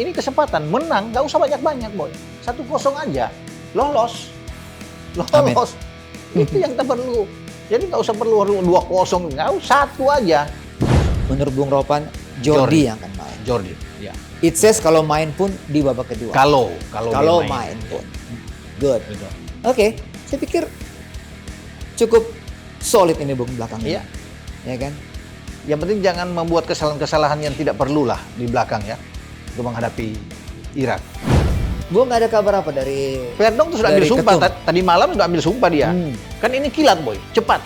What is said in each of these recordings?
ini kesempatan menang, nggak usah banyak-banyak boy. 1-0 aja, lolos. Itu yang kita perlu. Jadi nggak usah perlu 2-0, nggak usah 1 aja. Menurut Bung Ropan, Jordi yang akan main. Jordi, ya. It says kalau main pun di babak kedua. Kalau main pun. Good. Oke, saya pikir cukup solid ini Bung belakangnya. Iya. Ya kan? Yang penting jangan membuat kesalahan-kesalahan yang tidak perlu lah di belakang ya, untuk menghadapi Irak. Bung, nggak ada kabar apa dari Verdong tuh sudah ambil sumpah. Tadi malam sudah ambil sumpah dia. Kan ini kilat boy, cepat.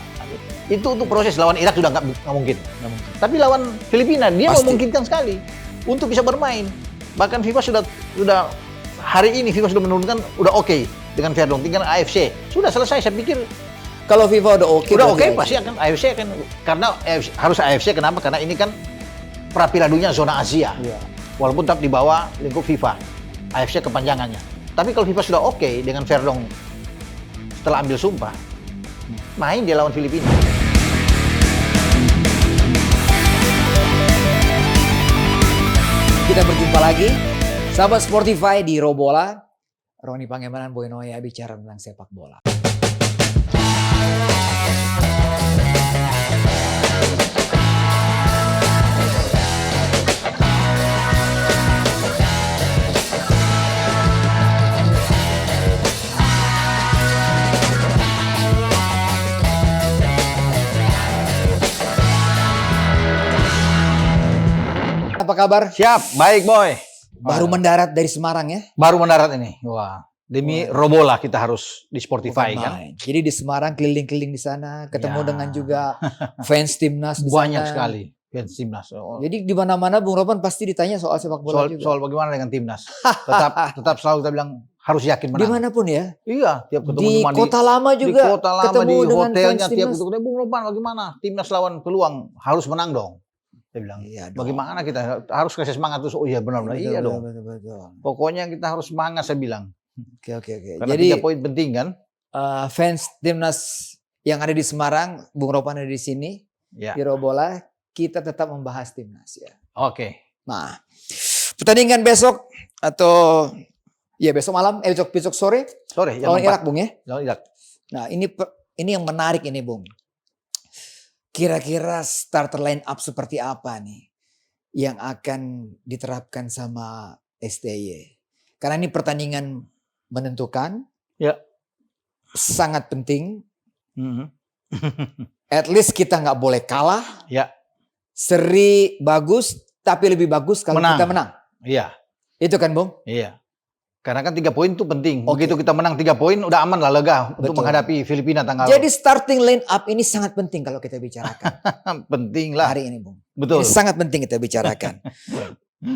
Itu untuk proses lawan Irak sudah nggak mungkin. Tapi lawan Filipina dia memungkinkan sekali untuk bisa bermain. Bahkan FIFA sudah hari ini FIFA sudah menurunkan udah oke dengan Verdong. Tinggal AFC sudah selesai. Saya pikir kalau FIFA udah oke, pasti akan AFC akan, karena harus AFC. Kenapa? Karena ini kan pra Piala Dunia zona Asia. Iya. Walaupun tetap di bawah lingkup FIFA. AFC kepanjangannya. Tapi kalau FIFA sudah oke dengan Verdong setelah ambil sumpah, main dia lawan Filipina. Kita berjumpa lagi, sahabat Sportify di Robola. Roni Pangemanan, Boy Noya bicara tentang sepak bola. Apa kabar? Siap, baik boy. Baru mendarat dari Semarang ya? Baru mendarat ini. Wah, demi Robola kita harus di Sportify kan. Jadi di Semarang keliling-keliling di sana, ketemu dengan juga fans timnas di Banyak sana. sekali fans timnas. Jadi di mana-mana Bung Ropan pasti ditanya soal sepak bola juga. Soal bagaimana dengan timnas. tetap selalu kita bilang harus yakin menang. Dimanapun ya? Iya, tiap ketemu di kota lama juga. Di kota lama, ketemu di dengan hotelnya, fans tiap timnas. ketemu. Bung Ropan bagaimana? Timnas lawan peluang harus menang dong. Saya bilang, Iya dong. bagaimana kita harus kasih semangat terus? Oh iya benar-benar, iya dong. Betul. Pokoknya kita harus semangat, saya bilang. Oke. Karena Jadi 3 poin penting kan? fans timnas yang ada di Semarang, Bung Ropan ada di sini, Ya. di Robola, kita tetap membahas timnas ya. Oke. Nah, pertandingan besok atau ya besok malam, besok sore Sore lawan Irak Bung ya. Lawan Irak. Nah ini yang menarik ini Bung. Kira-kira starter line up seperti apa nih yang akan diterapkan sama STY? Karena ini pertandingan menentukan, Ya. sangat penting. At least kita nggak boleh kalah. Ya. Seri bagus, tapi lebih bagus kalau kita menang. Iya. Itu kan Bung? Iya. Karena kan 3 poin itu penting. Begitu kita menang 3 poin, udah aman lah, lega untuk menghadapi Filipina tanggal. Jadi starting line up ini sangat penting kalau kita bicarakan. Penting lah. Hari ini Bung. Betul. Ini sangat penting kita bicarakan.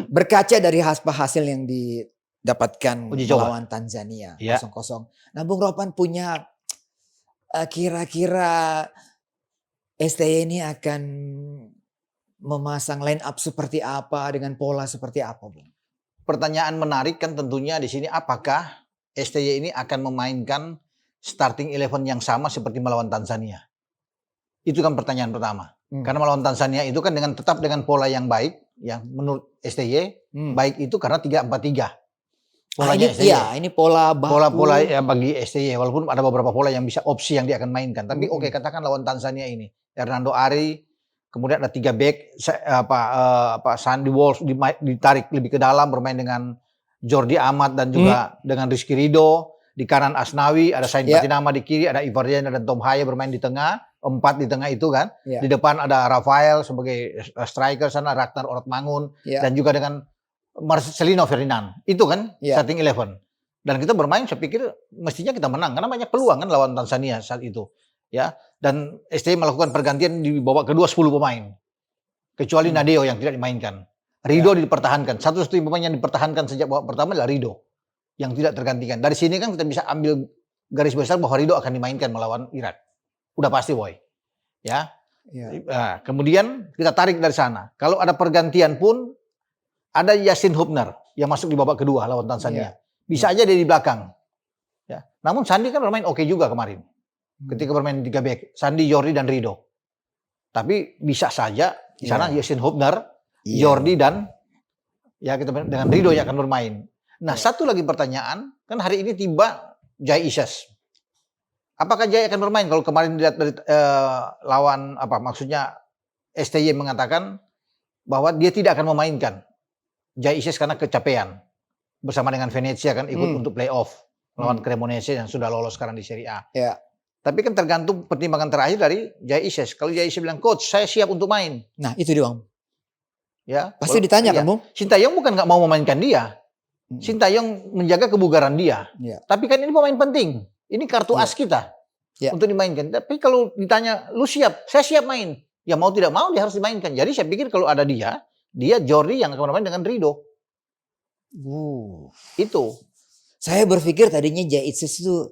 Berkaca dari hasil yang didapatkan melawan Tanzania 0-0. Nah Bung Ropan punya kira-kira STY ini akan memasang line up seperti apa dengan pola seperti apa Bung? Pertanyaan menarik kan tentunya di sini, apakah STY ini akan memainkan starting 11 yang sama seperti melawan Tanzania? Itu kan pertanyaan pertama. Karena melawan Tanzania itu kan tetap dengan pola yang baik, yang menurut STY baik itu karena 3-4-3. Polanya STY. Iya, ini pola baku. Pola ya bagi STY, walaupun ada beberapa pola yang bisa opsi yang dia akan mainkan. Tapi oke, katakan lawan Tanzania ini, Hernando Ari, kemudian ada 3 back, Sandy Walsh ditarik lebih ke dalam, bermain dengan Jordi Amat dan juga dengan Rizky Ridho. Di kanan Asnawi, ada Sain Patinama di kiri, ada Ivardiana dan Tom Haya bermain di tengah. 4 di tengah itu kan. Di depan ada Rafael sebagai striker, sana Ragnar Orotmangun. Dan juga dengan Marcelino Ferdinand. Itu kan starting 11. Dan kita bermain, saya pikir mestinya kita menang. Karena banyak peluang kan lawan Tanzania saat itu. Ya, dan STY melakukan pergantian di babak kedua 10 pemain. Kecuali Nadeo yang tidak dimainkan. Ridho dipertahankan. Satu-satunya pemain yang dipertahankan sejak babak pertama adalah Ridho. Yang tidak tergantikan. Dari sini kan kita bisa ambil garis besar bahwa Ridho akan dimainkan melawan Irak. Udah pasti boy. Ya. Nah, kemudian kita tarik dari sana. Kalau ada pergantian pun ada Yasin Hubner yang masuk di babak kedua lawan Tanzania. Bisa aja dia di belakang. Ya. Namun Sandi kan bermain oke juga kemarin. Ketika bermain 3 back, Sandi, Jordi dan Ridho. Tapi bisa saja di sana Yasin Hubner, Jordi dan Ya kita dengan Rido yang akan bermain. Nah, satu lagi pertanyaan, kan hari ini tiba Jai Isyas. Apakah Jai akan bermain? Kalau kemarin dilihat dari lawan maksudnya STY mengatakan bahwa dia tidak akan memainkan Jai Isyas karena kecapean. Bersama dengan Venezia kan ikut untuk playoff lawan Cremonese yang sudah lolos sekarang di Serie A. Ya. Tapi kan tergantung pertimbangan terakhir dari Jai Isyas. Kalau Jai Isyas bilang, "Coach, saya siap untuk main." Nah, itu dia, Bang. Ya, Pasti ditanya kan, Bung? Sintayong bukan nggak mau memainkan dia. Sintayong menjaga kebugaran dia. Ya. Tapi kan ini pemain penting. Ini kartu as kita untuk dimainkan. Tapi kalau ditanya, "Lu siap?" "Saya siap main." Ya mau tidak mau dia harus dimainkan. Jadi saya pikir kalau ada dia Jordi yang akan bermain dengan Rido. Itu. Saya berpikir tadinya Jai Isyas itu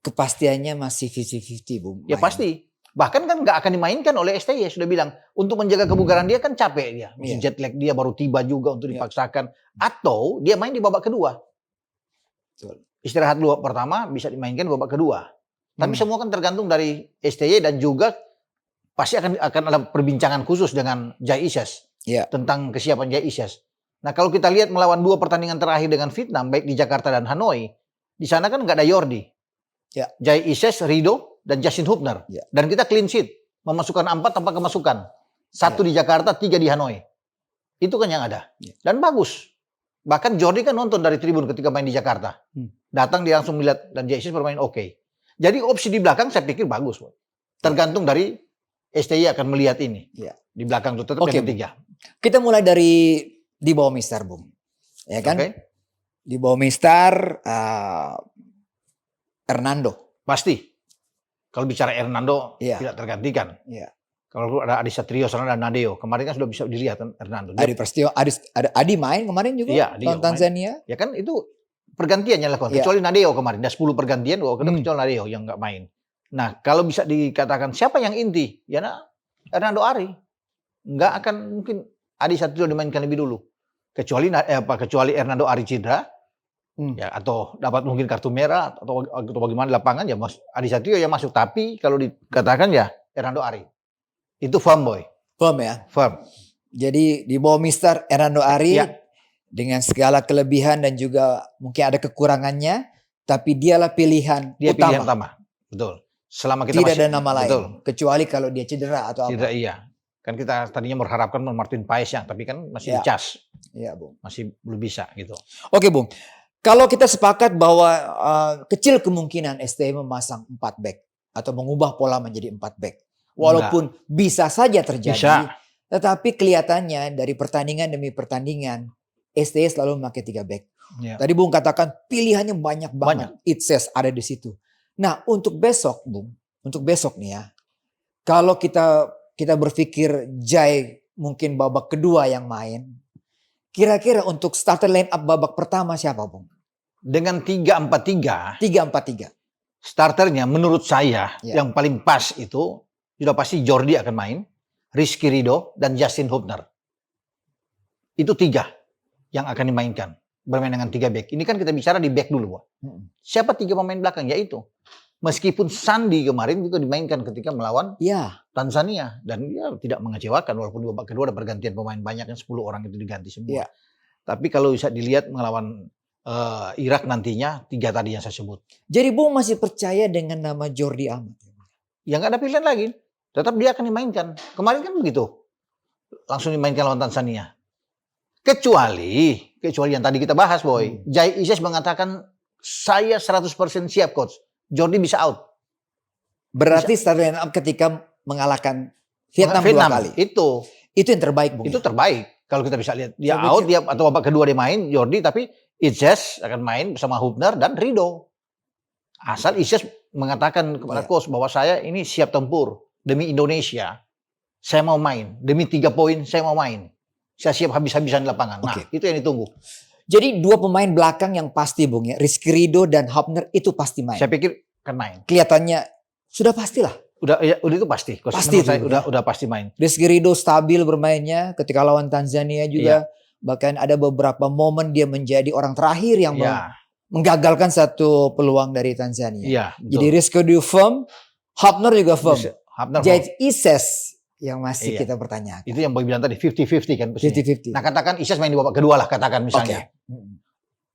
kepastiannya masih 50-50, Bung. Ya pasti. Bahkan kan nggak akan dimainkan oleh STY. Sudah bilang, untuk menjaga kebugaran dia kan capek dia. Jet lag dia baru tiba juga untuk dipaksakan. Atau dia main di babak kedua. Istirahat dulu pertama, bisa dimainkan di babak kedua. Tapi semua kan tergantung dari STY dan juga pasti akan ada perbincangan khusus dengan Jai Isyas. Tentang kesiapan Jai Isyas. Nah kalau kita lihat melawan 2 pertandingan terakhir dengan Vietnam, baik di Jakarta dan Hanoi, di sana kan nggak ada Jordi. Jai Isyas, Rido, dan Justin Hubner. Dan kita clean sheet, memasukkan 4 tanpa kemasukan. 1 di Jakarta, 3 di Hanoi. Itu kan yang ada. Dan bagus. Bahkan Jordi kan nonton dari tribun ketika main di Jakarta. Datang dia langsung melihat, dan Jai Isyas bermain oke. Jadi opsi di belakang saya pikir bagus. Tergantung dari STY akan melihat ini. Di belakang itu tetap yang ketiga. Kita mulai dari di bawah Mister, Bung. Ya kan? Di bawah Mister Hernando. Pasti. Kalau bicara Hernando tidak tergantikan. Kalau ada Adi Satrio sana dan Nadeo. Kemarin kan sudah bisa dilihat kan Hernando. Adi main kemarin juga lawan Tanzania. Ya kan itu pergantiannya lah. Kecuali Nadeo kemarin. Ada 10 pergantian. Kecuali Nadeo yang nggak main. Nah kalau bisa dikatakan siapa yang inti? Ya Hernando Ari. Nggak akan mungkin Adi Satrio dimainkan lebih dulu. Kecuali Hernando Ari cedera. Ya, atau dapat mungkin kartu merah atau bagaimana di lapangan ya Adi Satrio yang masuk. Tapi kalau dikatakan ya Hernando Ari. Itu firm boy. Firm ya? Firm. Jadi di bawah Mister Hernando Ari dengan segala kelebihan dan juga mungkin ada kekurangannya, tapi dialah pilihan utama. Pilihan utama. Betul. Selama kita tidak ada nama lain. Betul. Kecuali kalau dia cedera atau apa. Iya. Kan kita tadinya mengharapkan Martin Paes tapi kan masih dicas. Iya, Bung. Masih belum bisa gitu. Oke, Bung. Kalau kita sepakat bahwa kecil kemungkinan STY memasang 4 back atau mengubah pola menjadi 4 back. Walaupun bisa saja terjadi, tetapi kelihatannya dari pertandingan demi pertandingan STY selalu memakai 3 back. Tadi Bung katakan pilihannya banyak banget. It says ada di situ. Nah, untuk besok, Bung, untuk besok nih ya. Kalau kita berpikir Jai mungkin babak kedua yang main, kira-kira untuk starter line up babak pertama siapa, Bung? Dengan 3-4-3. 3-4-3. Starternya menurut saya yang paling pas itu sudah pasti Jordi akan main, Rizky Ridho, dan Justin Hubner. Itu 3 yang akan dimainkan. Bermain dengan 3 back. Ini kan kita bicara di back dulu. Siapa 3 pemain belakang? Yaitu. Meskipun Sandi kemarin juga dimainkan ketika melawan Tanzania. Dan dia tidak mengecewakan. Walaupun di babak kedua ada pergantian pemain banyak. Yang 10 orang itu diganti semua. Tapi kalau bisa dilihat melawan Irak nantinya 3 tadi yang saya sebut. Jadi Bung masih percaya dengan nama Jordi Amat? Ya nggak ada pilihan lagi. Tetap dia akan dimainkan. Kemarin kan begitu. Langsung dimainkan lawan Tanzania. Kecuali yang tadi kita bahas, Boy. Jai Isyas mengatakan, saya 100% siap, Coach. Jordi bisa out. Berarti starting line up ketika mengalahkan Vietnam 2 kali. Itu yang terbaik, Bung. Itu terbaik. Kalau kita bisa lihat. Dia out, atau babak kedua dia main, Jordi. Tapi Isyas akan main bersama Hubner dan Ridho. Asal Isyas mengatakan kepada coach bahwa saya ini siap tempur. Demi Indonesia. Saya mau main. Demi 3 poin, saya mau main. Saya siap habis-habisan di lapangan. Nah, itu yang ditunggu. Jadi 2 pemain belakang yang pasti, Bung ya. Rizky Ridho dan Hubner itu pasti main. Saya pikir akan main. Kelihatannya sudah pastilah. Udah itu pasti. Pasti saya udah pasti main. Rizky Ridho stabil bermainnya ketika lawan Tanzania juga. Bahkan ada beberapa momen dia menjadi orang terakhir yang menggagalkan satu peluang dari Tanzania. Jadi Rizky Ridho firm, Hubner juga firm. Jai Isyas yang masih Iya. kita pertanyakan. Itu yang Boy bilang tadi 50-50 kan posisinya. 50-50. Nah katakan Isyas main di babak kedua lah katakan misalnya.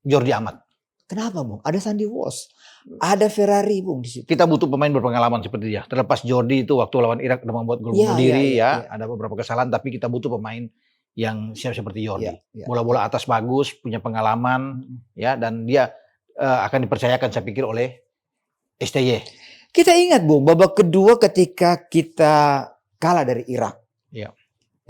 Jordi Amat. Kenapa, Bung? Ada Sandy Walsh, ada Ferrari, Bung, di situ. Kita butuh pemain berpengalaman seperti dia. Terlepas Jordi itu waktu lawan Irak udah membuat gol Iya, bunuh diri iya. ada beberapa kesalahan, tapi kita butuh pemain yang siap seperti Jordi. Iya. Bola-bola atas bagus, punya pengalaman, ya, dan dia akan dipercayakan saya pikir oleh STY. Kita ingat, Bung, babak kedua ketika kita kalah dari Irak. Iya.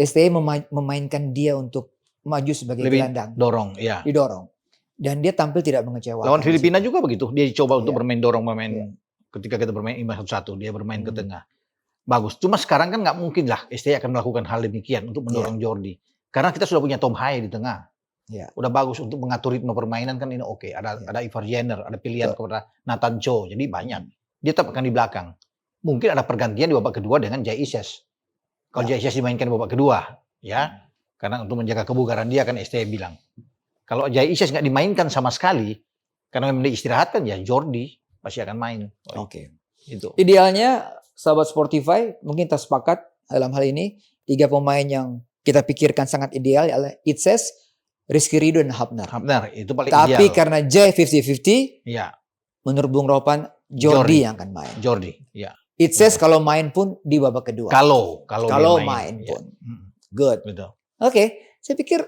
STY memainkan dia untuk maju sebagai Lebih gelandang. dorong, ya. Didorong. Dan dia tampil tidak mengecewakan. Lawan Filipina juga begitu. Dia coba untuk Iya. bermain dorong pemain. Ketika kita bermain imbang 1-1, dia bermain ke tengah. Bagus. Cuma sekarang kan nggak mungkin lah STY akan melakukan hal demikian untuk mendorong Jordi. Karena kita sudah punya Tom Haye di tengah. Iya. Udah bagus untuk mengatur ritme permainan kan ini oke. Ada Ivar Jenner, ada pilihan kepada Nathan Cho. Jadi banyak. Dia tetap akan di belakang. Mungkin ada pergantian di babak kedua dengan Jay Isyas. Kalau Jay Isyas dimainkan di babak kedua, ya. Karena untuk menjaga kebugaran dia kan STY bilang. Kalau Jay Isyas nggak dimainkan sama sekali, karena memang diistirahatkan ya Jordi pasti akan main. Oke. Itu. Idealnya, sahabat Sportify, mungkin kita sepakat dalam hal ini, 3 pemain yang kita pikirkan sangat ideal adalah Isyas, Rizky Ridho, dan Hapner. Hapner itu paling Tapi ideal. karena Jay 50-50, Ya, menurut Bung Ropan, Jordi yang akan main. Jordi, ya. Isyas kalau main pun di babak kedua. Kalau dia main ya. pun. Good. Betul. Oke, saya pikir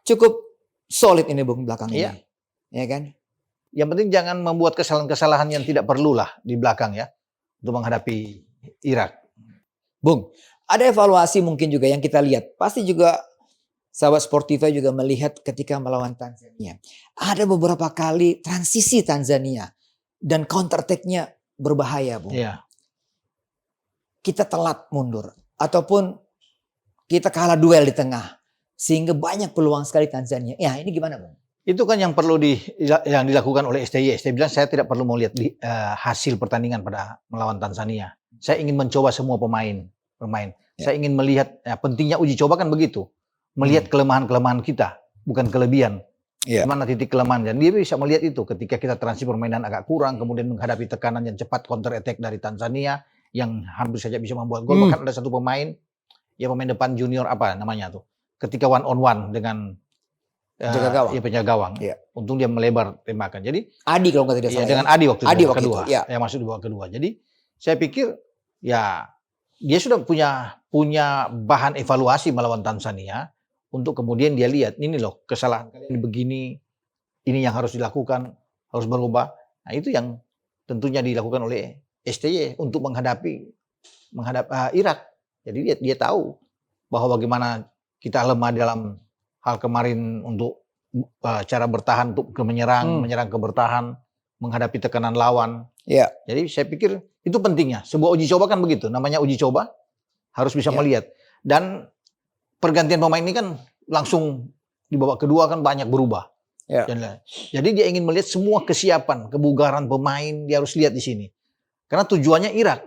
cukup solid ini Bung belakang Iya. ini. Ya kan? Yang penting jangan membuat kesalahan-kesalahan yang tidak perlu lah di belakang ya untuk menghadapi Irak. Bung, ada evaluasi mungkin juga yang kita lihat. Pasti juga sahabat Sportify juga melihat ketika melawan Tanzania. Ada beberapa kali transisi Tanzania dan counter attack-nya berbahaya, Bung. Iya. Kita telat mundur ataupun kita kalah duel di tengah sehingga banyak peluang sekali Tanzania. Ya, ini gimana, Bung? Itu kan yang perlu yang dilakukan oleh STY. STY bilang saya tidak perlu mau lihat hasil pertandingan pada melawan Tanzania. Saya ingin mencoba semua pemain. Ya. Saya ingin melihat pentingnya uji coba kan begitu. Melihat kelemahan-kelemahan kita, bukan kelebihan. Mana titik kelemahan, dan dia bisa melihat itu ketika kita transisi permainan agak kurang, kemudian menghadapi tekanan yang cepat counter attack dari Tanzania yang hampir saja bisa membuat gol. Bahkan ada satu pemain, ya pemain depan junior apa namanya tuh, ketika one on one dengan penjaga gawang, untung dia melebar tembakan. Jadi Adi kalau nggak tidak salah. Dengan Adi waktu di babak kedua, itu, yang masuk di babak kedua. Jadi saya pikir ya dia sudah punya bahan evaluasi melawan Tanzania. Untuk kemudian dia lihat, ini loh kesalahan kalian begini, ini yang harus dilakukan, harus berubah. Nah itu yang tentunya dilakukan oleh STY untuk menghadapi Irak. Jadi dia tahu bahwa bagaimana kita lemah dalam hal kemarin untuk cara bertahan, untuk menyerang ke bertahan, menghadapi tekanan lawan. Ya. Jadi saya pikir itu pentingnya. Sebuah uji coba kan begitu, namanya uji coba, harus bisa melihat. Dan pergantian pemain ini kan langsung di babak kedua kan banyak berubah. Jadi dia ingin melihat semua kesiapan, kebugaran pemain, dia harus lihat di sini. Karena tujuannya Irak.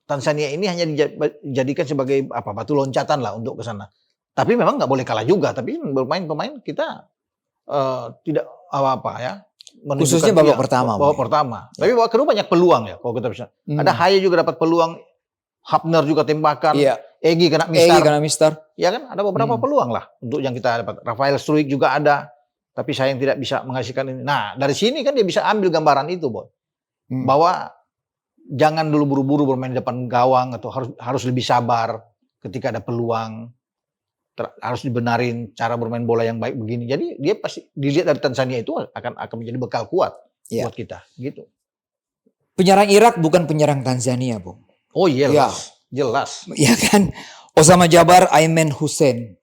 Tanzania ini hanya dijadikan sebagai batu loncatan lah untuk ke sana. Tapi memang nggak boleh kalah juga. Tapi pemain kita tidak apa-apa ya. Khususnya babak pertama. Babak pertama. Tapi babak kedua banyak peluang ya kalau kita bisa. Ada Haye juga dapat peluang. Hapner juga tembakan. Egy kena mistar. Ya kan ada beberapa peluang lah untuk yang kita dapat. Rafael Struijk juga ada. Tapi sayang tidak bisa menghasilkan ini. Nah dari sini kan dia bisa ambil gambaran itu, Boy. Bahwa jangan dulu buru-buru bermain di depan gawang atau harus lebih sabar ketika ada peluang. Harus dibenarin cara bermain bola yang baik begini. Jadi dia pasti dilihat dari Tanzania itu akan menjadi bekal kuat buat kita. Gitu. Penyerang Irak bukan penyerang Tanzania, Bung. Oh iya, jelas. Ya kan, Osama Jabar, Aiman Hussein.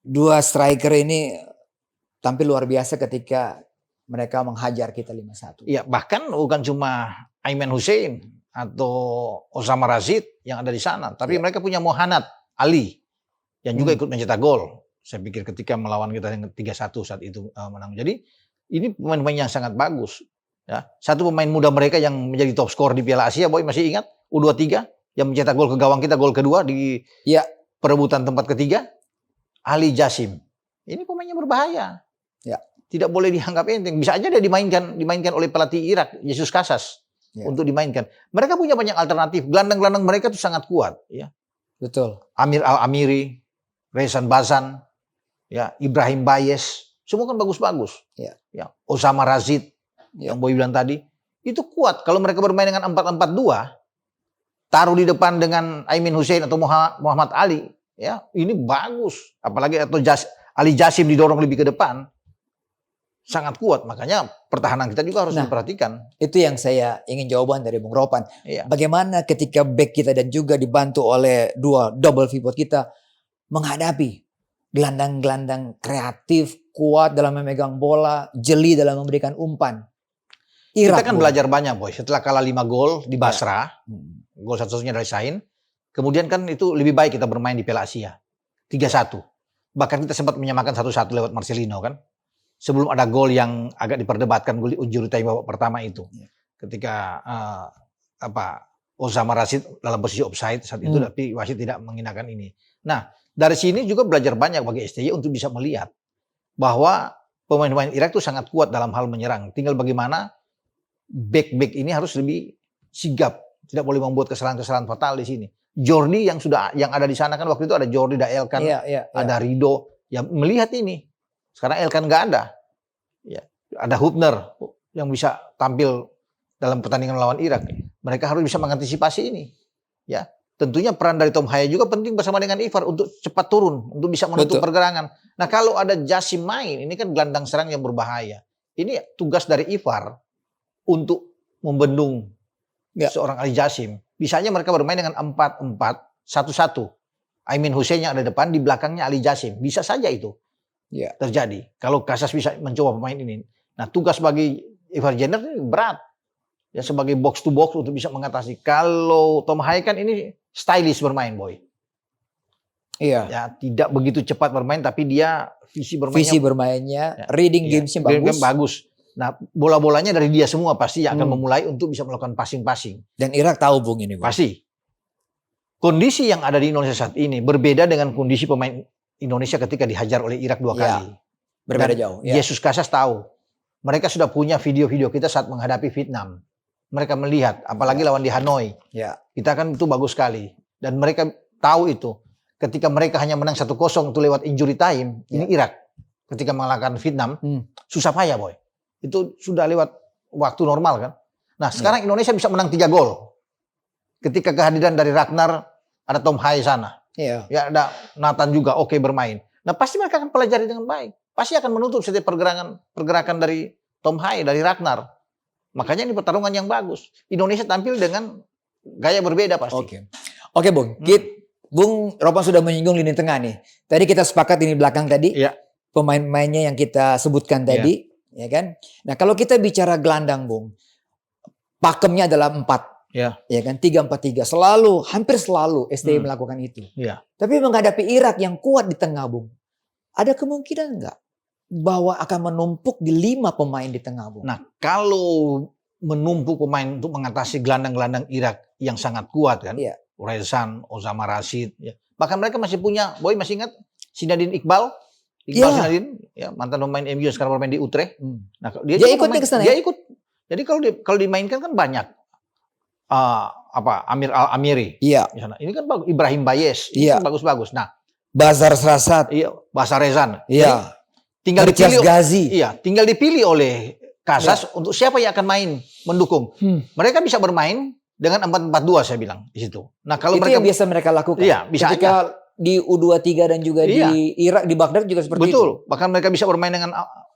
Dua striker ini tampil luar biasa ketika mereka menghajar kita 5-1. Iya, bahkan bukan cuma Aiman Hussein atau Osama Razid yang ada di sana, tapi mereka punya Mohanad Ali yang juga ikut mencetak gol. Saya pikir ketika melawan kita yang 3-1 saat itu menang. Jadi ini pemain-pemain yang sangat bagus. Ya, satu pemain muda mereka yang menjadi top skor di Piala Asia, Boy masih ingat? U23 yang mencetak gol ke gawang kita, gol kedua di perebutan tempat ketiga, Ali Jasim. Ini pemainnya berbahaya. Tidak boleh dianggap enteng. Bisa aja dia dimainkan oleh pelatih Irak, Jesus Casas. untuk dimainkan. Mereka punya banyak alternatif. Gelandang-gelandang mereka itu sangat kuat. Ya. Betul. Amir Al-Amiri, Rezan Bazan, ya, Ibrahim Bayes, semua kan bagus-bagus. Ya. Ya. Osama Razid, yang Boy bilang tadi, itu kuat. Kalau mereka bermain dengan 4-4-2, taruh di depan dengan Aimin Hussein atau Muhammad Ali, ya, ini bagus. Apalagi atau Ali Jasim didorong lebih ke depan. Sangat kuat, makanya pertahanan kita juga harus diperhatikan. Itu yang saya ingin jawaban dari Bung Ropan. Iya. Bagaimana ketika back kita dan juga dibantu oleh dua double pivot kita menghadapi gelandang-gelandang kreatif, kuat dalam memegang bola, jeli dalam memberikan umpan. Kita kan belajar banyak, Boy. Setelah kalah 5 gol di Basra, gol satu-satunya dari Sain, kemudian kan itu lebih baik kita bermain di Piala Asia. 3-1. Bahkan kita sempat menyamakan 1-1 lewat Marcelino kan. Sebelum ada gol yang agak diperdebatkan, gol injury time babak pertama itu, ketika Osama Rashid dalam posisi offside saat itu, tapi wasit tidak menggunakan ini. Nah, dari sini juga belajar banyak bagi STY untuk bisa melihat bahwa pemain-pemain Irak itu sangat kuat dalam hal menyerang. Tinggal bagaimana back ini harus lebih sigap, tidak boleh membuat kesalahan-kesalahan fatal di sini. Jordi yang ada di sana kan, waktu itu ada Jordi, ada Elkan, ada Rido yang melihat ini. Sekarang Elkan nggak ada. Ya, ada Hubner yang bisa tampil dalam pertandingan lawan Irak. Mereka harus bisa mengantisipasi ini. Ya, tentunya peran dari Tom Haya juga penting bersama dengan Ivar untuk cepat turun, untuk bisa menutup pergerakan. Nah, kalau ada Jasim main, ini kan gelandang serang yang berbahaya. Ini tugas dari Ivar untuk membendung seorang Ali Jasim. Bisanya mereka bermain dengan 4-4-1-1. Aimin Hussein yang ada depan, di belakangnya Ali Jasim. Bisa saja itu terjadi. Kalau Casas bisa mencoba pemain ini. Nah, tugas bagi Ivar Jenner ini berat. Ya, sebagai box to box untuk bisa mengatasi. Kalau Tom Haya kan ini stylish bermain, Boy. Iya. Ya, tidak begitu cepat bermain, tapi dia visi bermainnya reading gamesnya bagus. Nah, bola-bolanya dari dia semua pasti akan memulai untuk bisa melakukan passing-passing. Dan Irak tahu, Bung, ini, Bung. Pasti. Kondisi yang ada di Indonesia saat ini berbeda dengan kondisi pemain Indonesia ketika dihajar oleh Irak 2 kali. Berbeda jauh. Jesus Casas tahu. Mereka sudah punya video-video kita saat menghadapi Vietnam. Mereka melihat, apalagi lawan di Hanoi. Kita kan itu bagus sekali. Dan mereka tahu itu. Ketika mereka hanya menang 1-0 itu lewat injury time, ini Irak. Ketika mengalahkan Vietnam, susah payah, Boy. Itu sudah lewat waktu normal kan. Nah, sekarang Indonesia bisa menang 3 gol. Ketika kehadiran dari Ragnar, ada Tom Haya sana. Ya, ada Nathan juga bermain. Nah, pasti mereka akan pelajari dengan baik. Pasti akan menutup setiap pergerakan dari Tom Haya, dari Ragnar. Makanya ini pertarungan yang bagus. Indonesia tampil dengan gaya berbeda pasti. Oke, Bung. Bung Ropan sudah menyinggung lini tengah nih. Tadi kita sepakat ini belakang tadi. Pemain-pemainnya yang kita sebutkan tadi. Ya kan? Nah, kalau kita bicara gelandang, Bung. Pakemnya adalah 4. Ya kan, 3-4-3 hampir selalu STY melakukan itu. Tapi menghadapi Irak yang kuat di tengah, Bung, ada kemungkinan nggak bahwa akan menumpuk di 5 pemain di tengah, Bung? Nah, kalau menumpuk pemain untuk mengatasi gelandang-gelandang Irak yang sangat kuat kan, Rezan, Osama Rashid, bahkan mereka masih punya, Boy masih ingat Zinedine Iqbal Zinedine, mantan pemain MU sekarang bermain di Utrecht. Nah, dia ikut ke sana. Dia ikut. Jadi kalau dimainkan kan banyak. Amir Al-Amiri. Ini kan bagus. Ibrahim Bayes. Kan bagus-bagus. Nah, Bazar Srasat. Basar Rezan. Tinggal dipilih. Tinggal dipilih oleh Casas untuk siapa yang akan main mendukung. Mereka bisa bermain dengan 4-4-2 saya bilang di situ. Nah, kalau itu yang biasa mereka lakukan. Bisa ketika di U23 dan juga di Irak, di Baghdad juga seperti itu. Betul. Bahkan mereka bisa bermain dengan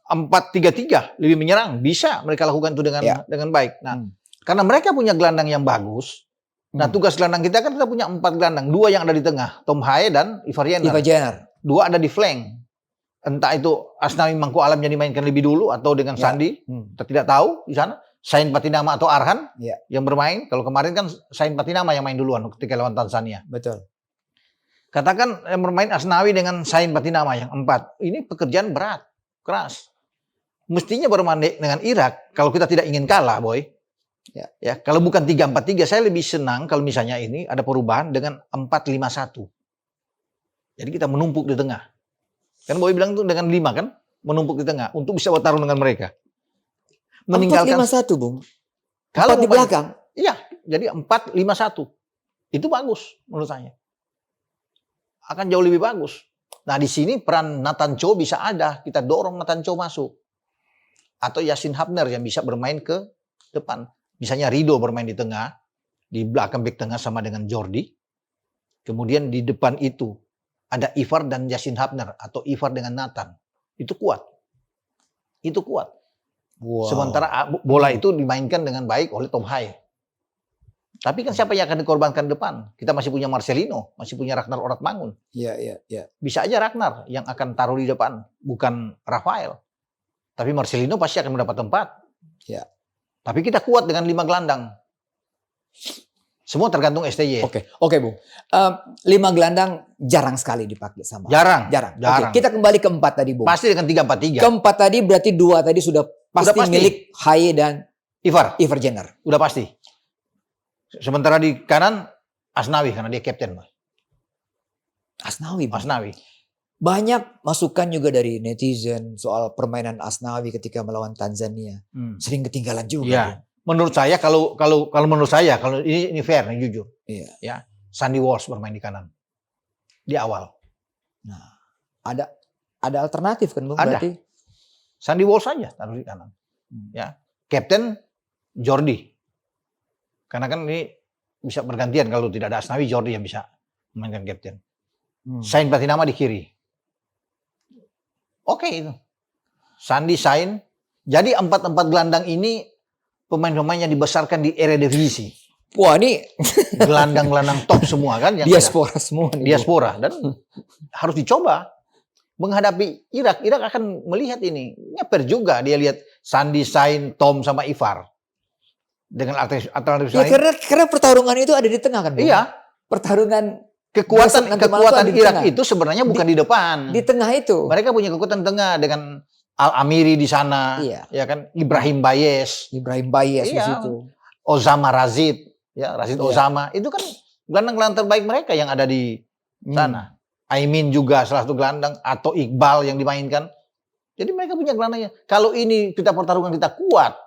4-3-3, lebih menyerang. Bisa mereka lakukan itu dengan baik. Nah, karena mereka punya gelandang yang bagus. Nah, tugas gelandang kita kan kita punya 4 gelandang. 2 yang ada di tengah, Tom Haya dan Ivar Jenner. 2 ada di flank. Entah itu Asnawi Mangku Alam yang dimainkan lebih dulu atau dengan Sandi. Kita tidak tahu di sana. Sain Patinama atau Arhan yang bermain. Kalau kemarin kan Sain Patinama yang main duluan ketika lawan Tanzania. Betul. Katakan yang bermain Asnawi dengan Sain Patinama yang 4. Ini pekerjaan berat, keras. Mestinya bermain dengan Irak kalau kita tidak ingin kalah, Boy. Kalau bukan 3-4-3, saya lebih senang kalau misalnya ini ada perubahan dengan 4-5-1. Jadi kita menumpuk di tengah. Kan Boy bilang itu dengan 5 kan, menumpuk di tengah untuk bisa bertarung dengan mereka. Meninggalkan 4-5-1, Bung. Kalau 4 di belakang. Iya, jadi 4-5-1. Itu bagus menurut saya. Akan jauh lebih bagus. Nah, di sini peran Nathan Cho bisa ada. Kita dorong Nathan Cho masuk. Atau Yasin Hapner yang bisa bermain ke depan. Misalnya Rido bermain di tengah. Di belakang bek tengah sama dengan Jordi. Kemudian di depan itu ada Ivar dan Yasin Hapner. Atau Ivar dengan Nathan. Itu kuat. Itu kuat. Wow. Sementara bola itu dimainkan dengan baik oleh Tom Haye. Tapi kan siapa yang akan dikorbankan depan? Kita masih punya Marcelino, masih punya Ragnar Oratmangun. Iya. Bisa aja Ragnar yang akan taruh di depan, bukan Rafael. Tapi Marcelino pasti akan mendapat tempat. Iya. Tapi kita kuat dengan 5 gelandang. Semua tergantung STY. Oke, Bung. 5 gelandang jarang sekali dipakai sama. Jarang. Oke, kita kembali ke 4 tadi, Bung. Pasti dengan 3-4-3. Keempat tadi berarti 2 tadi sudah pasti milik Haye dan Ivar Jenner. udah pasti. Sementara di kanan Asnawi karena dia kapten. Asnawi. Banyak masukan juga dari netizen soal permainan Asnawi ketika melawan Tanzania. Sering ketinggalan juga. Iya. Menurut saya kalau menurut saya kalau ini fair nih jujur. Iya. Ya, Sandy Walsh bermain di kanan. Di awal. Nah, ada alternatif kan, Bung? Ada. Berarti Sandy Walsh saja taruh di kanan. Ya. Kapten Jordi. Karena kan ini bisa bergantian kalau tidak ada Asnawi, Jordi yang bisa memainkan kapten. Sain Patinama di kiri. Oke itu. Sandi, Sain. Jadi 4-4 gelandang ini pemain-pemain yang dibesarkan di Eredivisie. wah, ini Gelandang-gelandang top semua kan. Yang diaspora semua. Diaspora. Dan harus dicoba. Menghadapi Irak. Irak akan melihat ini. Nyeper juga dia lihat Sandi, Sain, Tom sama Ivar. Dengan alternatif Ya, lain. karena pertarungan itu ada di tengah kan, Bung? Iya. Pertarungan Kekuatan di Irak tengah. itu sebenarnya bukan di depan. Di tengah itu. Mereka punya kekuatan tengah dengan Al-Amiri di sana, Iya. ya kan, Ibrahim Bayes, Iya. Di situ. Ozama Razid, ya Razid Iya. Ozama, itu kan gelandang-gelandang terbaik mereka yang ada di sana. Aimin juga salah satu gelandang, atau Iqbal yang dimainkan. Jadi mereka punya gelandangnya. Kalau ini kita pertarungan kita kuat,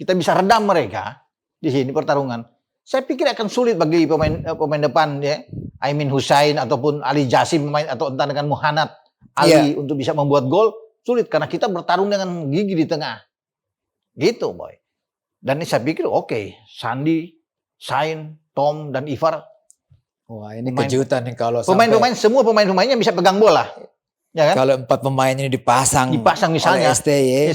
kita bisa redam mereka di sini pertarungan. Saya pikir akan sulit bagi pemain depan ya, Aimin Hussein ataupun Ali Jasim atau entah dengan Muhannad Ali untuk bisa membuat gol, sulit karena kita bertarung dengan gigi di tengah. Gitu, boy. Dan ini saya pikir oke, Sandi, Sain, Tom dan Ivar. Wah, ini kejutan nih kalau semua pemain-pemainnya bisa pegang bola. Ya kan? Kalau 4 pemain ini dipasang misalnya STY.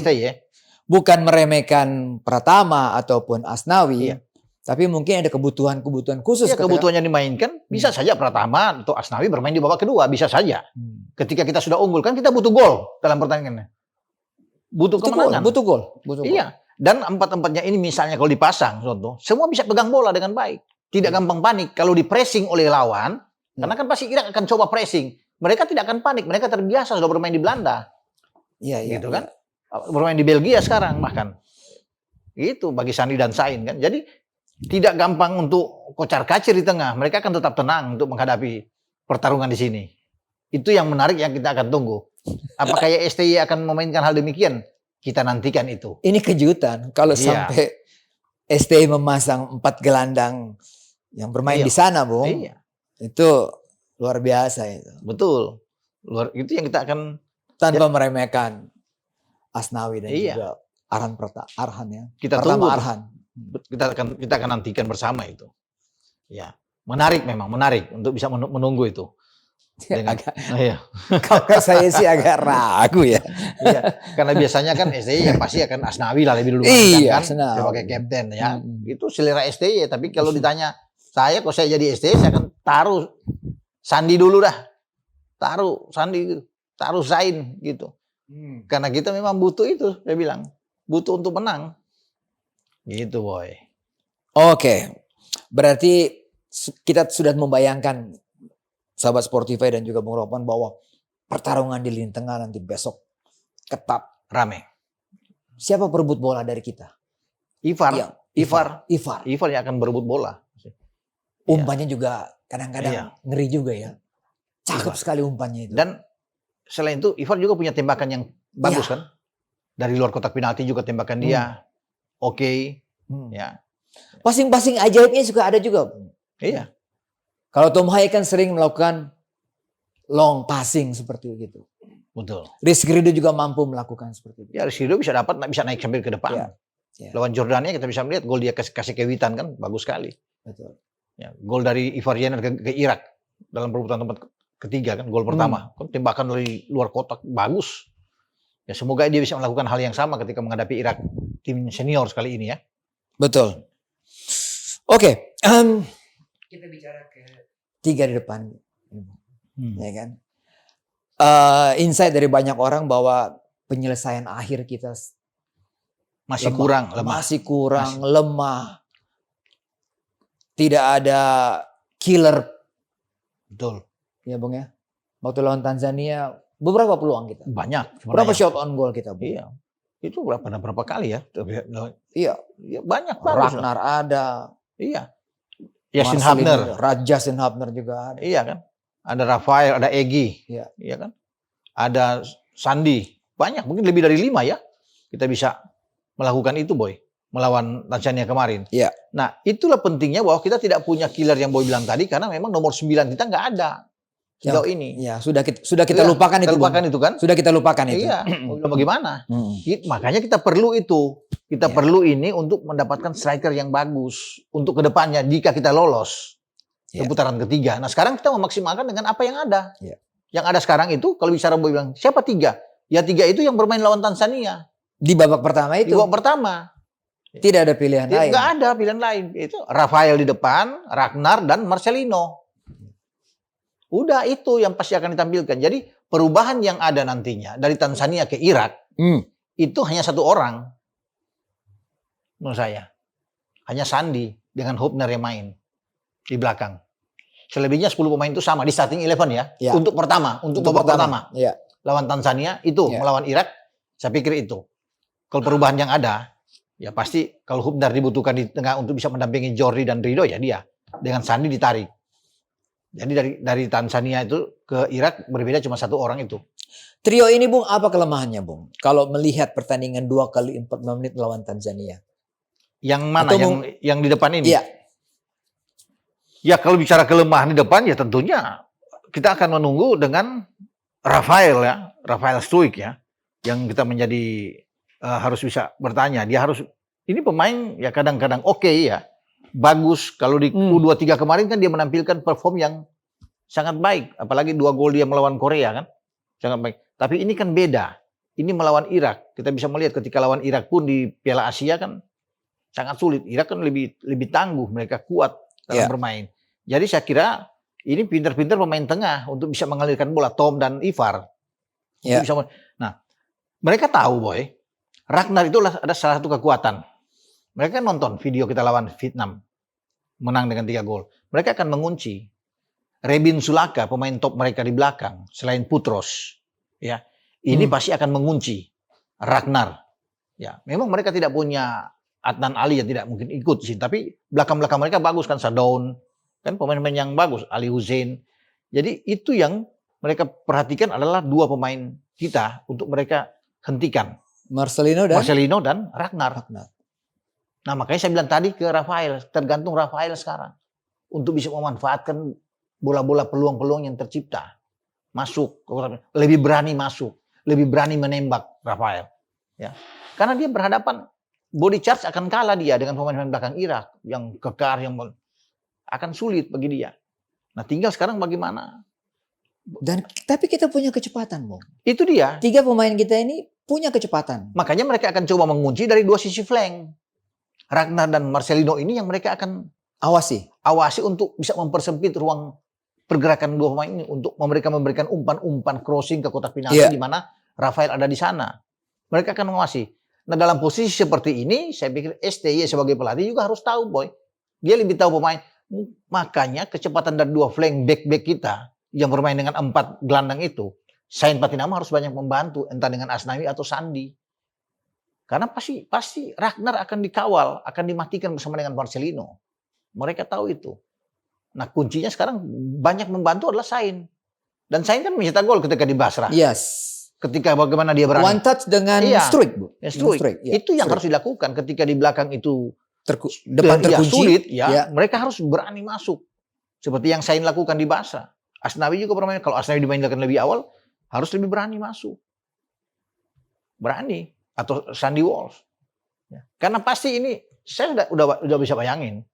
Bukan meremehkan Pratama ataupun Asnawi, tapi mungkin ada kebutuhan khusus. Ya, kebutuhannya dimainkan, bisa saja Pratama atau Asnawi bermain di babak kedua, bisa saja. Ketika kita sudah unggul, kan kita butuh gol dalam pertandingannya. Butuh kemenangan. Butuh gol. Iya, dan 4-4-nya ini misalnya kalau dipasang, contoh, semua bisa pegang bola dengan baik. Tidak gampang panik. Kalau di pressing oleh lawan, karena kan pasti Irak akan coba pressing. Mereka tidak akan panik, mereka terbiasa sudah bermain di Belanda. Iya. Gitu kan. Bermain di Belgia sekarang bahkan. Itu bagi Sandi dan Sain kan. Jadi tidak gampang untuk kocar-kacir di tengah. Mereka akan tetap tenang untuk menghadapi pertarungan di sini. Itu yang menarik yang kita akan tunggu. Apakah STY akan memainkan hal demikian? Kita nantikan itu. Ini kejutan kalau sampai STY memasang 4 gelandang yang bermain di sana, Bung. Iya. Itu luar biasa itu. Betul. Itu yang kita akan tanpa meremehkan Asnawi dan juga Arhan ya. Kita tunggu. Arhan. Kita akan nantikan bersama itu. Ya, menarik untuk bisa menunggu itu. Kalau saya sih agak ragu ya. Iya, karena biasanya kan STY yang pasti akan Asnawi lah lebih dulu kan sebagai kapten ya. Itu selera STY, tapi kalau ditanya kalau saya jadi STY saya akan taruh Sandi dulu dah. Taruh Sandi, taruh Zain gitu. Karena kita memang butuh itu, saya bilang. Butuh untuk menang. Gitu, boy. Oke. Berarti kita sudah membayangkan, sahabat Sportify dan juga Bung Ropan, bahwa pertarungan di lini tengah nanti besok ketat. Rame. Siapa perebut bola dari kita? Ivar yang akan berebut bola. Umpannya juga kadang-kadang ngeri juga ya. Cakep sekali umpannya itu. Dan selain itu Ivar juga punya tembakan yang bagus kan. Dari luar kotak penalti juga tembakan dia. Oke. Ya. Passing-passing ajaibnya juga ada juga. Iya. Kalau Tom Hai kan sering melakukan long passing seperti itu. Betul. Rizky Ridho juga mampu melakukan seperti itu. Ya Rizky Ridho bisa naik sambil ke depan. Ya. Ya. Lawan Jordania kita bisa melihat gol dia kasih ke Witan kan bagus sekali. Betul. Ya, gol dari Ivar Jenner ke Irak dalam perebutan tempat ketiga kan, gol pertama. Kan tembakan dari luar kotak bagus. Ya semoga dia bisa melakukan hal yang sama ketika menghadapi Irak tim senior sekali ini ya. Betul. Oke, kita bicara ke 3 di depan, ya kan? Insight dari banyak orang bahwa penyelesaian akhir kita masih kurang, lemah. Tidak ada killer. Betul. Ya Bung ya. Waktu lawan Tanzania beberapa peluang kita. Banyak. Berapa shot on goal kita, Bung? Iya. Itu berapa kali ya? Iya. Ya, banyak. Ragnar ada. Iya. Justin Hubner. Justin Hubner juga ada. Iya kan. Ada Rafael, ada Egy. Iya. Iya kan. Ada Sandi. Banyak. Mungkin lebih dari 5 ya. Kita bisa melakukan itu, Boy. Melawan Tanzania kemarin. Iya. Nah, itulah pentingnya bahwa kita tidak punya killer yang Boy bilang tadi karena memang nomor 9 kita nggak ada sejauh ini. Ya, sudah kita lupakan itu. Lupakan itu kan? Sudah kita lupakan itu. Iya. Bagaimana? Makanya kita perlu itu. Kita perlu ini untuk mendapatkan striker yang bagus untuk kedepannya jika kita lolos ke putaran ketiga. Nah, sekarang kita memaksimalkan dengan apa yang ada. Yang ada sekarang itu kalau bicara Boy bilang siapa 3? Ya 3 itu yang bermain lawan Tanzania. Di babak pertama itu. Di babak pertama. Tidak ada pilihan lain. Tidak ada pilihan lain. Itu Rafael di depan, Ragnar dan Marcelino. Udah itu yang pasti akan ditampilkan. Jadi perubahan yang ada nantinya dari Tanzania ke Irak itu hanya 1 orang. Menurut saya. Hanya Sandi dengan Hubner yang main di belakang. Selebihnya 10 pemain itu sama di starting 11 ya. Untuk babak pertama. Ya. Lawan Tanzania itu melawan Irak. Saya pikir itu. Kalau perubahan yang ada ya pasti kalau Hubner dibutuhkan di tengah untuk bisa mendampingi Jordi dan Ridho ya dia. Dengan Sandi ditarik. Jadi dari Tanzania itu ke Irak berbeda cuma 1 orang itu. Trio ini Bung apa kelemahannya Bung? Kalau melihat pertandingan 2 kali 45 menit melawan Tanzania. Yang mana? Yang di depan ini? Iya. Ya kalau bicara kelemahan di depan ya tentunya kita akan menunggu dengan Rafael ya. Rafael Struijk ya. Yang kita menjadi harus bisa bertanya. Dia harus, ini pemain ya kadang-kadang oke ya. Bagus. Kalau di U23 kemarin kan dia menampilkan perform yang sangat baik. Apalagi 2 gol dia melawan Korea kan. Sangat baik. Tapi ini kan beda. Ini melawan Irak. Kita bisa melihat ketika lawan Irak pun di Piala Asia kan sangat sulit. Irak kan lebih tangguh. Mereka kuat dalam bermain. Jadi saya kira ini pintar-pintar pemain tengah untuk bisa mengalirkan bola. Tom dan Ivar. Nah, mereka tahu Boy. Ragnar itu ada salah satu kekuatan. Mereka nonton video kita lawan Vietnam. Menang dengan 3 gol. Mereka akan mengunci. Rebin Sulaka, pemain top mereka di belakang. Selain Putros. Ya, ini pasti akan mengunci Ragnar. Ya, memang mereka tidak punya Adnan Ali yang tidak mungkin ikut sih. Tapi belakang-belakang mereka bagus kan. Sadoun. Kan pemain-pemain yang bagus. Ali Hussein. Jadi itu yang mereka perhatikan adalah 2 pemain kita. Untuk mereka hentikan. Marcelino dan Ragnar. Nah makanya saya bilang tadi ke Rafael, tergantung Rafael sekarang untuk bisa memanfaatkan bola-bola peluang-peluang yang tercipta, masuk, lebih berani masuk, lebih berani menembak Rafael, ya, karena dia berhadapan body charge akan kalah dia dengan pemain-pemain belakang Irak yang kekar, yang akan sulit bagi dia. Nah tinggal sekarang bagaimana? Tapi kita punya kecepatan, Bung. Itu dia. 3 pemain kita ini punya kecepatan. Makanya mereka akan coba mengunci dari 2 sisi flank. Ragnar dan Marcelino ini yang mereka akan awasi untuk bisa mempersempit ruang pergerakan 2 pemain ini untuk memberikan umpan-umpan crossing ke kotak penalti di mana Rafael ada di sana. Mereka akan mengawasi. Nah, dalam posisi seperti ini saya pikir STY sebagai pelatih juga harus tahu, Boy. Dia lebih tahu pemain. Makanya kecepatan dari 2 flank back kita yang bermain dengan 4 gelandang itu, Sain Patinama harus banyak membantu entah dengan Asnawi atau Sandi. Karena pasti Ragnar akan dikawal, akan dimatikan bersama dengan Marcelino. Mereka tahu itu. Nah kuncinya sekarang banyak membantu adalah Sain. Dan Sain kan mencetak gol ketika di Basrah. Yes. Ketika bagaimana dia berani. One touch dengan Struijk, Bu. Struijk. Itu yang harus dilakukan ketika di belakang itu depan terkunci. Sulit ya. Mereka harus berani masuk. Seperti yang Sain lakukan di Basra. Asnawi juga bermain. Kalau Asnawi dimainkan lebih awal, harus lebih berani masuk. Berani. Atau Sandy Walsh. Ya. Karena pasti ini, saya udah bisa bayangin.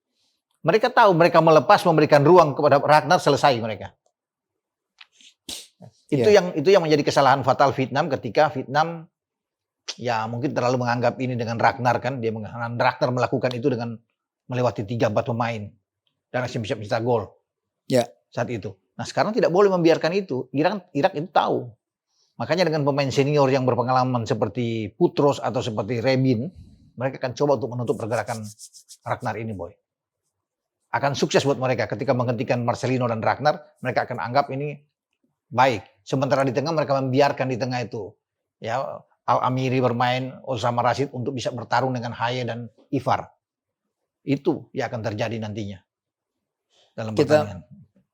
Mereka tahu mereka melepas, memberikan ruang kepada Ragnar, selesai mereka. Itu yang menjadi kesalahan fatal Vietnam ketika Vietnam ya mungkin terlalu menganggap ini dengan Ragnar kan. Ragnar melakukan itu dengan melewati 3-4 pemain. Dan masih bisa mencetak gol. Ya. Saat itu. Nah sekarang tidak boleh membiarkan itu. Irak itu tahu. Makanya dengan pemain senior yang berpengalaman seperti Putros atau seperti Rebin, mereka akan coba untuk menutup pergerakan Ragnar ini, boy. Akan sukses buat mereka ketika menghentikan Marcelino dan Ragnar, mereka akan anggap ini baik. Sementara di tengah mereka membiarkan di tengah itu ya Al-Amiri bermain, Osama Rashid untuk bisa bertarung dengan Haye dan Ivar. Itu yang akan terjadi nantinya dalam pertandingan.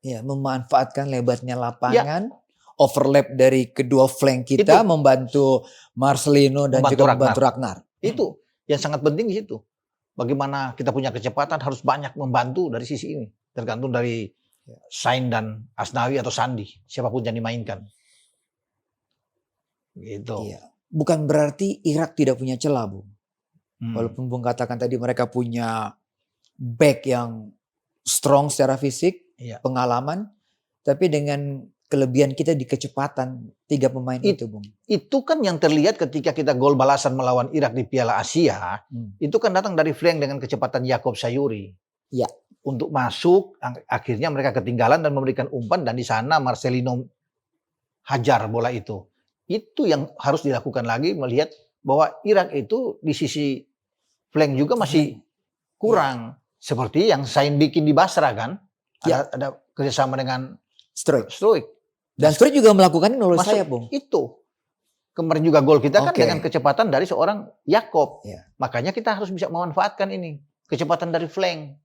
Ya, memanfaatkan lebarnya lapangan, overlap dari kedua flank kita, membantu Marcelino dan juga membantu Ragnar. Itu yang sangat penting di situ. Bagaimana kita punya kecepatan harus banyak membantu dari sisi ini. Tergantung dari Sain dan Asnawi atau Sandi. Siapapun yang dimainkan. Gitu. Iya. Bukan berarti Irak tidak punya celah, Bung. Walaupun Bung katakan tadi mereka punya back yang strong secara fisik, pengalaman. Tapi dengan kelebihan kita di kecepatan 3 pemain itu, Bung. Itu kan yang terlihat ketika kita gol balasan melawan Irak di Piala Asia. Itu kan datang dari flank dengan kecepatan Yakob Sayuri. Ya. Untuk masuk, akhirnya mereka ketinggalan dan memberikan umpan. Dan di sana Marcelino hajar bola itu. Itu yang harus dilakukan lagi, melihat bahwa Irak itu di sisi flank juga masih kurang. Seperti yang Sain bikin di Basra kan. Ada kerjasama dengan Struijk. Dan Struijk juga melakukan ini menurut saya, Bung. Itu. Kemarin juga gol kita kan dengan kecepatan dari seorang Yakob. Makanya kita harus bisa memanfaatkan ini. Kecepatan dari flank.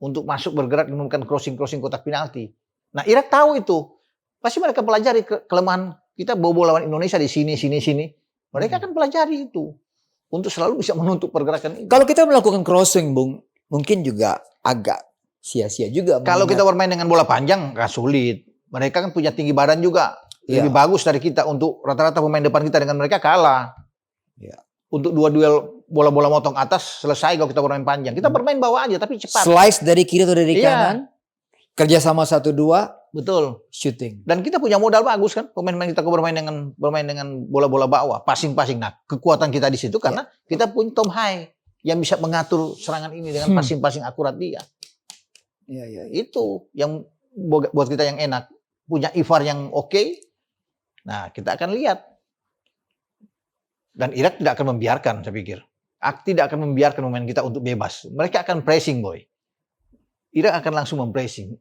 Untuk masuk bergerak menemukan crossing kotak penalti. Nah Irak tahu itu. Pasti mereka pelajari kelemahan kita bobo lawan Indonesia di sini. Mereka akan pelajari itu. Untuk selalu bisa menutup pergerakan ini. Kalau kita melakukan crossing, Bung, mungkin juga agak sia-sia juga. Kalau kita bermain dengan bola panjang, gak sulit. Mereka kan punya tinggi badan juga. Lebih bagus dari kita. Untuk rata-rata pemain depan kita dengan mereka kalah. Untuk 2 duel bola-bola motong atas, selesai kalau kita bermain panjang. Kita bermain bawah aja, tapi cepat. Slice dari kiri atau dari kanan. Kerja sama 1-2. Betul. Shooting. Dan kita punya modal bagus kan. Pemain-pemain kita bermain dengan bola-bola bawah. Passing-passing. Nah kekuatan kita di situ karena kita punya Tom Haye. Yang bisa mengatur serangan ini dengan passing-passing akurat dia. Itu yang buat kita yang enak. Punya Ivar yang oke. Nah kita akan lihat. Dan Irak tidak akan membiarkan, saya pikir. Tidak akan membiarkan pemain kita untuk bebas. Mereka akan pressing, boy. Irak akan langsung mempressing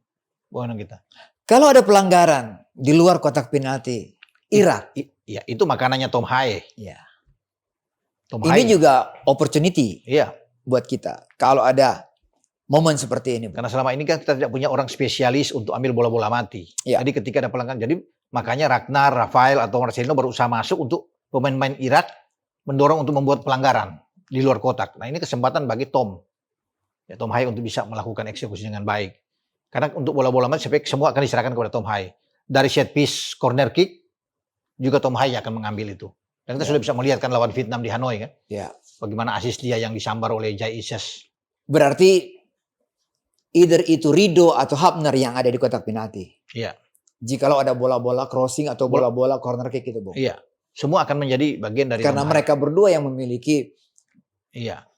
pemain kita. Kalau ada pelanggaran di luar kotak penalti, Irak. Ya, itu makanannya Tom Haye. Ini juga opportunity buat kita. Kalau ada momen seperti ini. Karena selama ini kan kita tidak punya orang spesialis untuk ambil bola-bola mati. Jadi ketika ada pelanggaran, jadi makanya Ragnar, Rafael atau Marcelino berusaha masuk untuk pemain-pemain Irak mendorong untuk membuat pelanggaran di luar kotak. Nah ini kesempatan bagi Tom Haye untuk bisa melakukan eksekusi dengan baik. Karena untuk bola-bola mati semua akan diserahkan kepada Tom Haye. Dari set piece, corner kick juga Tom Haye akan mengambil itu. Dan kita sudah bisa melihat kan lawan Vietnam di Hanoi kan. Bagaimana asis dia yang disambar oleh Jai Ises. Berarti either itu Rido atau Hapner yang ada di kotak penalti. Jikalau ada bola-bola crossing atau bola-bola corner kick itu, Bung. Semua akan menjadi bagian dari karena mereka berdua yang memiliki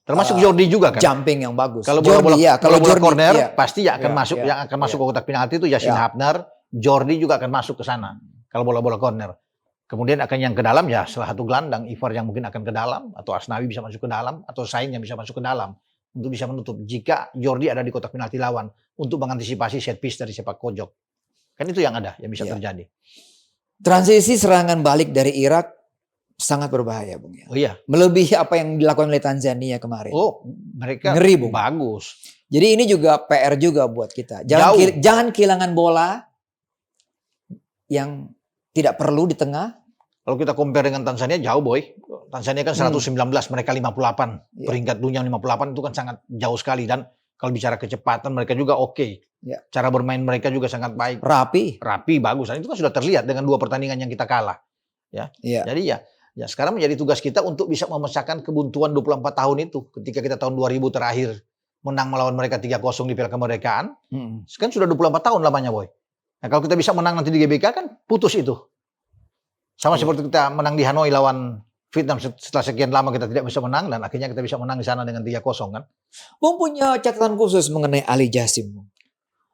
termasuk Jordi juga kan. Jumping yang bagus. Kalau bola-bola Jordi, corner pasti akan masuk ke kotak penalti itu Yassin Hapner, Jordi juga akan masuk ke sana. Kalau bola-bola corner. Kemudian akan yang ke dalam salah satu gelandang Ivar yang mungkin akan ke dalam atau Asnawi bisa masuk ke dalam atau Sain yang bisa masuk ke dalam untuk bisa menutup jika Jordi ada di kotak penalti lawan untuk mengantisipasi set piece dari sepak pojok. Kan itu yang ada yang bisa terjadi. Transisi serangan balik dari Irak sangat berbahaya, Bung. Melebihi apa yang dilakukan oleh Tanzania kemarin. Mereka ngeri, Bung. Bagus. Jadi ini juga PR juga buat kita. Jangan kehilangan bola yang tidak perlu di tengah. Kalau kita compare dengan Tanzania jauh, boy. Tanzania kan 119, mereka 58. Iya. Peringkat dunia 58 itu kan sangat jauh sekali. Dan kalau bicara kecepatan mereka juga oke. Iya. Cara bermain mereka juga sangat baik. Rapi, Bagus. Dan itu kan sudah terlihat dengan 2 pertandingan yang kita kalah. Ya. Iya. Jadi ya sekarang menjadi tugas kita untuk bisa memecahkan kebuntuan 24 tahun itu. Ketika kita tahun 2000 terakhir menang melawan mereka 3-0 di Piala Kemerdekaan. Kan sudah 24 tahun lamanya, Boy. Nah, kalau kita bisa menang nanti di GBK kan putus itu. Sama seperti kita menang di Hanoi lawan Vietnam, setelah sekian lama kita tidak bisa menang dan akhirnya kita bisa menang di sana dengan 3-0 kan. Bung punya catatan khusus mengenai Ali Jasim, Bung.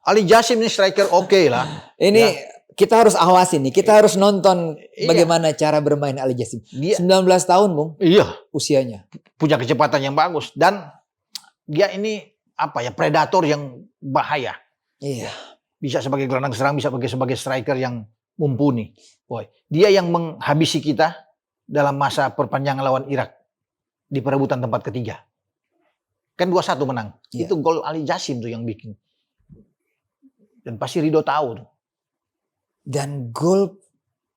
Ali Jasim ini striker oke lah. Ini Ya. kita harus awasi nih, kita harus nonton Iya. bagaimana cara bermain Ali Jasim. Dia 19 tahun, Bung, iya usianya. punya kecepatan yang bagus dan dia ini predator yang bahaya. Iya. Bisa sebagai gelandang serang, bisa sebagai striker yang mumpuni. Boy, dia yang menghabisi kita dalam masa perpanjangan lawan Irak di perebutan tempat ketiga. Kan 2-1 menang. Iya. Itu gol Ali Jasim tuh yang bikin. Dan pasti Ridho tahu tuh. Dan gol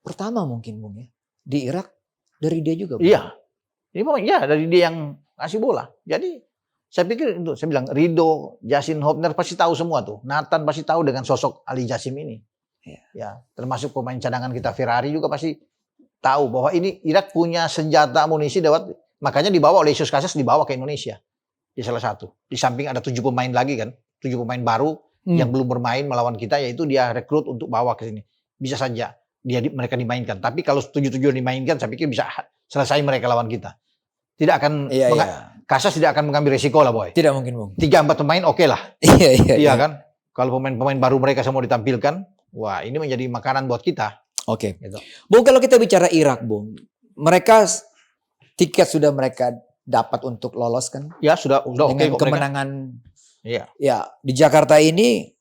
pertama mungkin, Bung, ya, di Irak dari dia juga, Bung. Iya. Ini memang dari dia yang kasih bola. Jadi saya pikir itu, saya bilang Ridho, Jasin Hopner pasti tahu semua tuh. Nathan pasti tahu dengan sosok Ali Jasim ini. Iya. Ya, termasuk pemain cadangan kita Ferrari juga pasti tahu bahwa ini Irak punya senjata amunisi makanya dibawa oleh Yesus Casas, dibawa ke Indonesia. Di salah satu. Di samping ada 7 pemain lagi kan, 7 pemain baru yang belum bermain melawan kita, yaitu dia rekrut untuk bawa ke sini. Bisa saja mereka dimainkan. Tapi kalau 7-7 dimainkan, saya pikir bisa selesai mereka lawan kita. Tidak akan Casas tidak akan mengambil resiko lah, Boy. Tidak mungkin, Bung. 3-4 pemain oke lah. Iya. Kan? Kalau pemain-pemain baru mereka semua ditampilkan, wah ini menjadi makanan buat kita. Oke. Gitu. Bung, kalau kita bicara Irak, Bung, mereka tiket sudah mereka dapat untuk lolos kan? Ya sudah oke dengan kok kemenangan. Iya. Ya, di Jakarta ini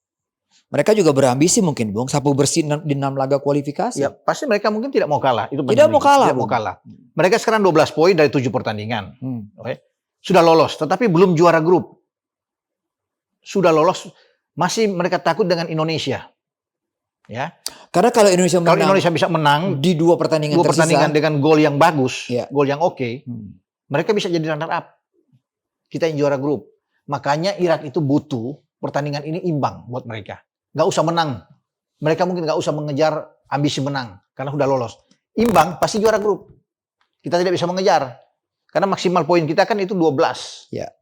mereka juga berambisi mungkin, Bung, sapu bersih di 6 laga kualifikasi. Ya, pasti mereka mungkin tidak mau kalah. Itu Tidak mau kalah, Tidak mau Bung. kalah. Mereka sekarang 12 poin dari 7 pertandingan. Hmm. Sudah lolos, tetapi belum juara grup. Sudah lolos, masih mereka takut dengan Indonesia. Ya. Karena kalau Indonesia bisa menang di 2 pertandingan dua tersisa, pertandingan dengan gol yang bagus, Iya. gol yang oke, mereka bisa jadi runner up. Kita yang juara grup. Makanya Irak itu butuh pertandingan ini imbang buat mereka. Nggak usah menang. Mereka mungkin nggak usah mengejar ambisi menang karena sudah lolos. Imbang pasti juara grup. Kita tidak bisa mengejar. Karena maksimal poin kita kan itu 12. Ya.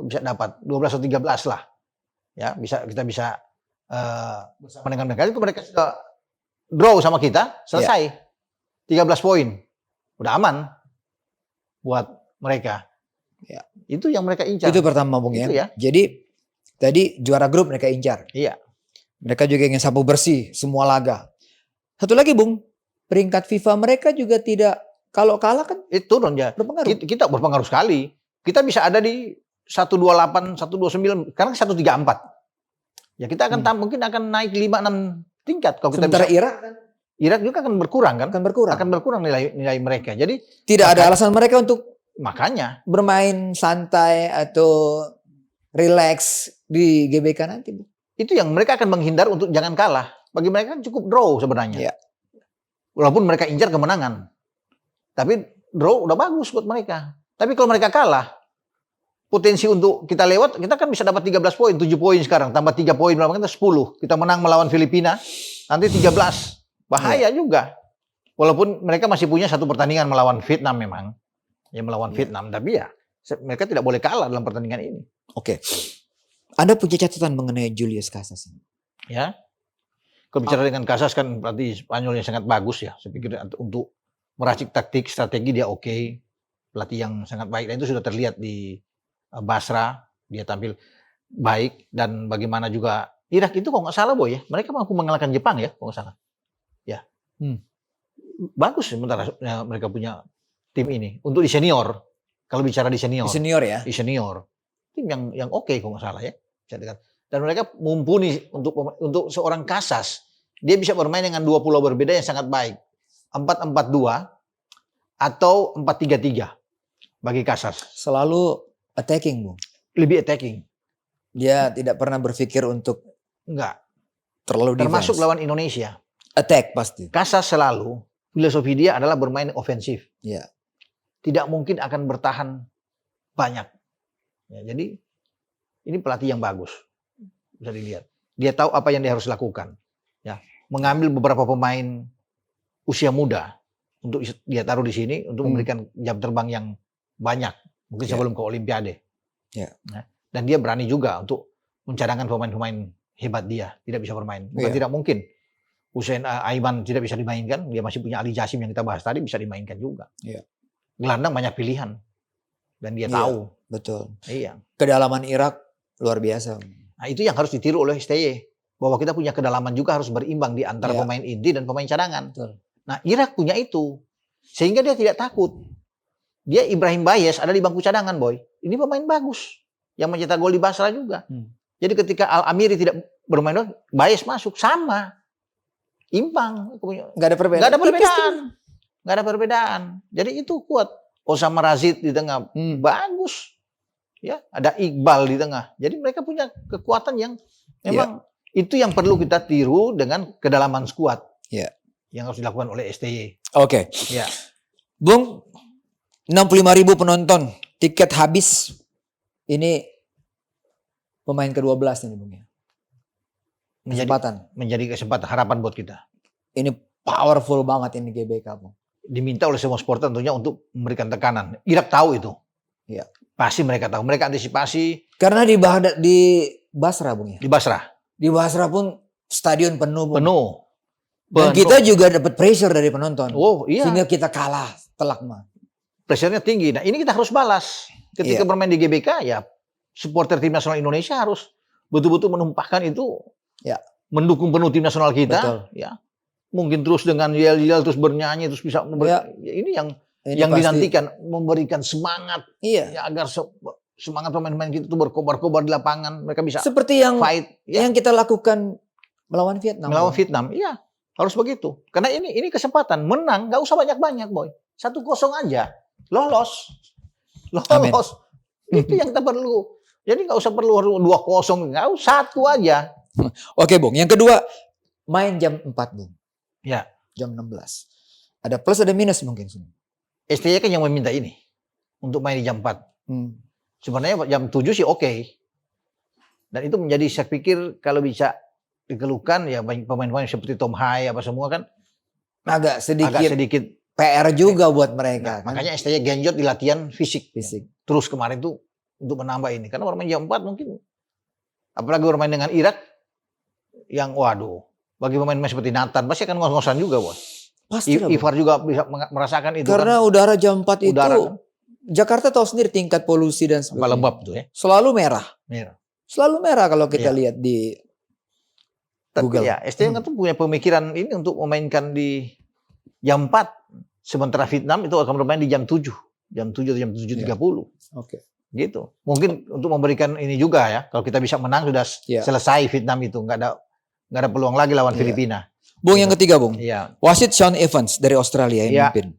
Bisa dapat 12 atau 13 lah. Ya, kita bisa bersama dengan mereka. Itu mereka sudah draw sama kita, selesai. 13 poin. Udah aman buat mereka. Ya. Itu yang mereka incar. Itu pertama, Bung, Itu ya. ya. Jadi tadi juara grup mereka incar. Iya. Mereka juga ingin sapu bersih semua laga. Satu lagi, Bung, peringkat FIFA mereka juga tidak, kalau kalah kan Itu turun ya. berpengaruh. Kita berpengaruh sekali. Kita bisa ada di 128, 129, sekarang 134. Ya kita akan mungkin akan naik 5-6 tingkat kalau kita Sementara bisa. Irak juga akan berkurang kan? akan berkurang. Akan berkurang nilai mereka. Jadi Tidak ada alasan mereka untuk makanya bermain santai atau relax di GBK nanti, Bu. itu yang mereka akan menghindar untuk jangan kalah. Bagi mereka kan cukup draw sebenarnya. Iya. Walaupun mereka incar kemenangan. Tapi draw udah bagus buat mereka. Tapi kalau mereka kalah, potensi untuk kita lewat, kita kan bisa dapat 13 poin, 7 poin sekarang, tambah 3 poin, berapa kita 10. Kita menang melawan Filipina, nanti 13. Bahaya juga. Walaupun mereka masih punya 1 pertandingan melawan Vietnam memang. Ya melawan Vietnam, tapi ya mereka tidak boleh kalah dalam pertandingan ini. Oke. Anda punya catatan mengenai Julius Casas? Ya. Kalau bicara dengan Casas kan berarti Spanyol yang sangat bagus ya. Saya pikir untuk meracik taktik, strategi dia oke. Pelatih yang sangat baik. Dan itu sudah terlihat di Basra. Dia tampil baik. Dan bagaimana juga Irak itu kalau nggak salah, Boy, ya. Mereka mampu mengalahkan Jepang ya, kalau nggak salah. Ya. Bagus sementara mereka punya tim ini. Untuk di senior. Kalau bicara di senior. Di senior ya? Di senior. Tim yang oke kalau nggak salah ya. Dan mereka mumpuni untuk seorang Casas. Dia bisa bermain dengan 2 pulau berbeda yang sangat baik. 4-4-2 atau 4-3-3 bagi Casas. Selalu attacking, Bung. Lebih attacking. Dia tidak pernah berpikir untuk Enggak. terlalu defense. Termasuk lawan Indonesia. Attack pasti. Casas selalu filosofi dia adalah bermain ofensif. Ya. Tidak mungkin akan bertahan banyak. Ya, jadi ini pelatih yang bagus. Bisa dilihat. Dia tahu apa yang dia harus lakukan. Ya, mengambil beberapa pemain usia muda untuk dia taruh di sini untuk memberikan jam terbang yang banyak. Mungkin sebelum ke Olimpiade. Ya. Nah, dan dia berani juga untuk mencadangkan pemain-pemain hebat dia. Tidak bisa bermain. Bukan tidak mungkin. Hussein Aiman tidak bisa dimainkan. Dia masih punya Ali Jasim yang kita bahas tadi. Bisa dimainkan juga. Ya. Gelandang banyak pilihan. Dan dia tahu. Betul. Iya. Kedalaman Irak luar biasa. Nah, itu yang harus ditiru oleh STY. Bahwa kita punya kedalaman juga harus berimbang di antara pemain inti dan pemain cadangan. Betul. Nah, Irak punya itu. Sehingga dia tidak takut. Dia Ibrahim Bayes ada di bangku cadangan, Boy. Ini pemain bagus. Yang mencetak gol di Basra juga. Jadi ketika Al-Amiri tidak bermain, Bayes masuk. Sama. Imbang. Nggak ada perbedaan. Nggak ada perbedaan. Jadi itu kuat. Osama Razid di tengah. Bagus. Ya, ada Iqbal di tengah. Jadi mereka punya kekuatan yang memang itu yang perlu kita tiru dengan kedalaman skuad. Ya. Yang harus dilakukan oleh STY. Oke. Ya. Bung, 65.000 penonton, tiket habis. Ini pemain ke-12 ini, Bung ya. Menjadi kesempatan, harapan buat kita. Ini powerful banget ini GBK, Bung. Diminta oleh semua supporter tentunya untuk memberikan tekanan. Irak tahu itu. Ya. Pasti mereka tahu. Mereka antisipasi. Karena di Basra, Bung ya. Di Basra. Di Basra pun stadion penuh, Bung. Penuh. Dan kita juga dapat pressure dari penonton. Oh iya. Sehingga kita kalah telak mah. Pressure-nya tinggi. Nah ini kita harus balas. Ketika bermain di GBK ya supporter tim nasional Indonesia harus betul-betul menumpahkan itu. Ya. Mendukung penuh tim nasional kita. Betul. Ya. Mungkin terus dengan yel-yel terus bernyanyi terus bisa ini yang dinantikan, memberikan semangat ya, agar semangat pemain-pemain kita itu berkobar-kobar di lapangan, mereka bisa seperti yang fight yang kita lakukan melawan Vietnam. Melawan Vietnam, iya harus begitu. Karena ini kesempatan menang, nggak usah banyak-banyak, Boy. 1-0 aja, lolos. Amin. Itu yang kita perlu. Jadi nggak usah perlu 2-0, nggak usah 1 aja. Oke, Bung. Yang kedua, main jam 4, Bung. Ya. Jam 16. Ada plus ada minus mungkin. STY kan yang meminta ini untuk main di jam 4. Sebenarnya jam 7 sih oke. Dan itu menjadi saya pikir kalau bisa dikeluhkan ya pemain-pemain seperti Tom Hai apa semua kan agak sedikit PR juga buat mereka. Nah, makanya STY genjot di latihan fisik. Terus kemarin tuh untuk menambah ini karena bermain jam 4 mungkin apalagi bermain dengan Irak yang waduh bagi pemain-pemain seperti Nathan pasti akan ngos-ngosan juga, Bos. Pasti Ivar juga bisa merasakan itu. Karena kan udara jam 4 itu kan? Jakarta tahu sendiri tingkat polusi dan sebagainya. Lembab tuh ya. Selalu merah. Selalu merah kalau kita lihat di Google. Tapi ya, STY tuh punya pemikiran ini untuk memainkan di jam 4. Sementara Vietnam itu akan bermain di jam 7. Jam 7 atau jam 7.30. Oke. Gitu. Mungkin untuk memberikan ini juga ya. Kalau kita bisa menang sudah selesai Vietnam itu. Nggak ada peluang lagi lawan Filipina. Bung yang ketiga, Bung. Iya. Wasit Sean Evans dari Australia yang memimpin.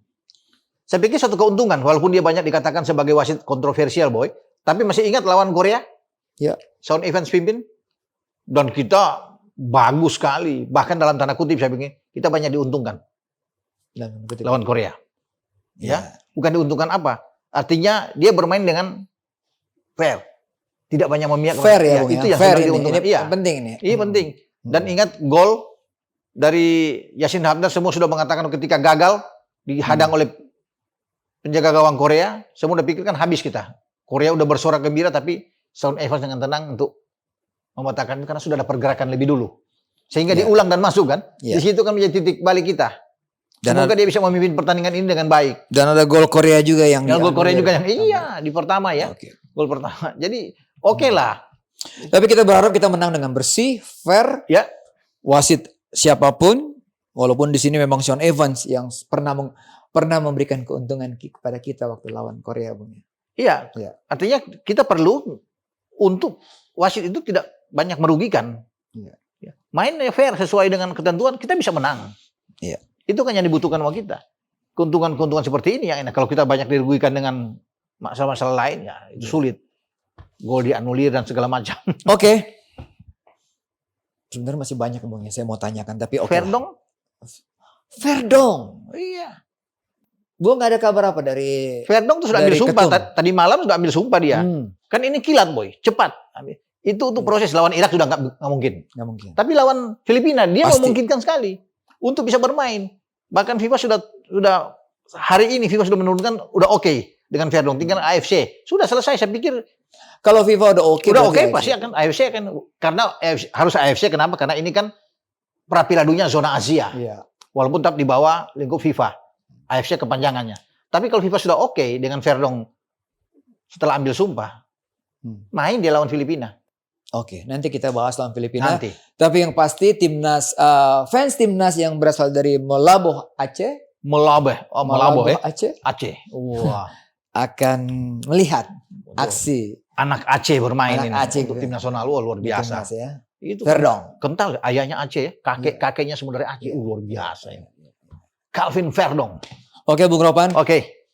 Saya pikir satu keuntungan. Walaupun dia banyak dikatakan sebagai wasit kontroversial, Boy. Tapi masih ingat lawan Korea? Ya. Sean Evans pimpin. Dan kita bagus sekali. Bahkan dalam tanda kutip saya pikir kita banyak diuntungkan. Lawan Korea. Ya. Bukan diuntungkan apa? Artinya dia bermain dengan fair. Tidak banyak memihak. Fair ya, Bung. Itu yang fair diuntungkan. Ini penting ini. Ini penting. Dan ingat gol dari Yassin Habner semua sudah mengatakan ketika gagal dihadang oleh penjaga gawang Korea, semua udah pikir kan habis kita. Korea udah bersorak gembira tapi Sean Evans dengan tenang untuk mematakan karena sudah ada pergerakan lebih dulu. Sehingga diulang dan masuk kan. Di situ kan menjadi titik balik kita. Dan semoga dia bisa memimpin pertandingan ini dengan baik. Dan ada gol Korea juga yang gol Korea juga yang di pertama ya. Gol pertama. Jadi oke lah. Tapi kita berharap kita menang dengan bersih, fair. Ya. Wasit siapapun, walaupun di sini memang Sean Evans yang pernah memberikan keuntungan kepada kita waktu lawan Korea, Bung. Iya. Artinya kita perlu untuk wasit itu tidak banyak merugikan. Mainnya fair sesuai dengan ketentuan, kita bisa menang. Itu kan yang dibutuhkan sama kita. Keuntungan-keuntungan seperti ini yang enak. Kalau kita banyak dirugikan dengan masalah-masalah lain, ya itu sulit. Gol dianulir dan segala macam. Oke. Sebenarnya masih banyak Bung yang saya mau tanyakan, tapi oke. Fair dong. Verdong. Iya. Gua nggak ada kabar apa dari Verdong tuh sudah ambil dari sumpah. ketum. Tadi malam sudah ambil sumpah dia. Kan ini kilat boy, cepat. Itu untuk proses lawan Irak sudah nggak mungkin. Nggak mungkin. Tapi lawan Filipina dia Pasti. memungkinkan sekali untuk bisa bermain. Bahkan FIFA sudah hari ini FIFA sudah menurunkan udah oke dengan Verdong. Tinggal AFC sudah selesai. Saya pikir Kalau FIFA udah oke, udah berarti oke pasti akan AFC akan karena harus AFC kenapa? Karena ini kan pra Piala Dunia zona Asia. Iya. Walaupun tetap di bawah lingkup FIFA. AFC kepanjangannya. Tapi kalau FIFA sudah oke dengan Verdong setelah ambil sumpah, main dia lawan Filipina. Oke, nanti kita bahas lawan Filipina. Nanti. Tapi yang pasti timnas fans timnas yang berasal dari Melaboh Aceh, Melaboh ya. Aceh Aceh. Wah. akan melihat aksi Anak Aceh bermain Anak ini Aceh untuk gitu. tim nasional. Wah, luar di biasa. timnas ya. Itu Verdong. kental ayahnya Aceh ya. Kakeknya semua dari Aceh. Luar biasa ini. Calvin Verdong. Oke, Bung Ropan. Oke.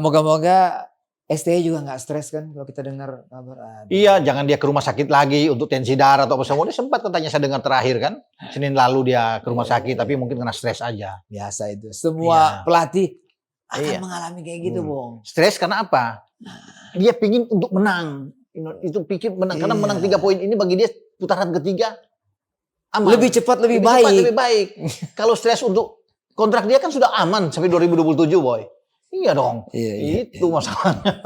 Moga-moga STY juga nggak stres kan kalau kita dengar kabar. Iya, jangan dia ke rumah sakit lagi untuk tensi darah atau apa semua. Dia sempat katanya saya dengar terakhir kan. Senin lalu dia ke rumah sakit tapi mungkin kena stres aja. Biasa itu. Semua pelatih akan Iya. mengalami kayak gitu, Bung. Stres karena apa? Dia pingin untuk menang. Itu pikir menang karena menang 3 poin ini bagi dia putaran ketiga aman. Lebih cepat, lebih cepat, baik. lebih baik. Kalau stres untuk kontrak dia kan sudah aman sampai 2027, boy. Iya dong. Iya. Itu masalahnya.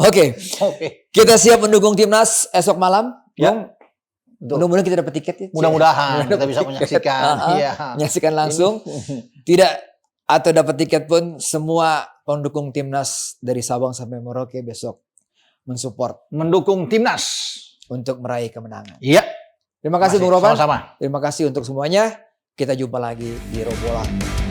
Oke, Oke. kita siap mendukung timnas esok malam. Ya. Bung. Mudah-mudahan kita dapat tiket ya. Mudah-mudahan kita bisa menyaksikan. Iya. Menyaksikan langsung. Tidak atau dapat tiket pun semua pendukung timnas dari Sabang sampai Merauke besok mensupport Mendukung timnas. untuk meraih kemenangan. Iya. Terima kasih Bung Ropan. Sama-sama. Terima kasih untuk semuanya. Kita jumpa lagi di Robolan.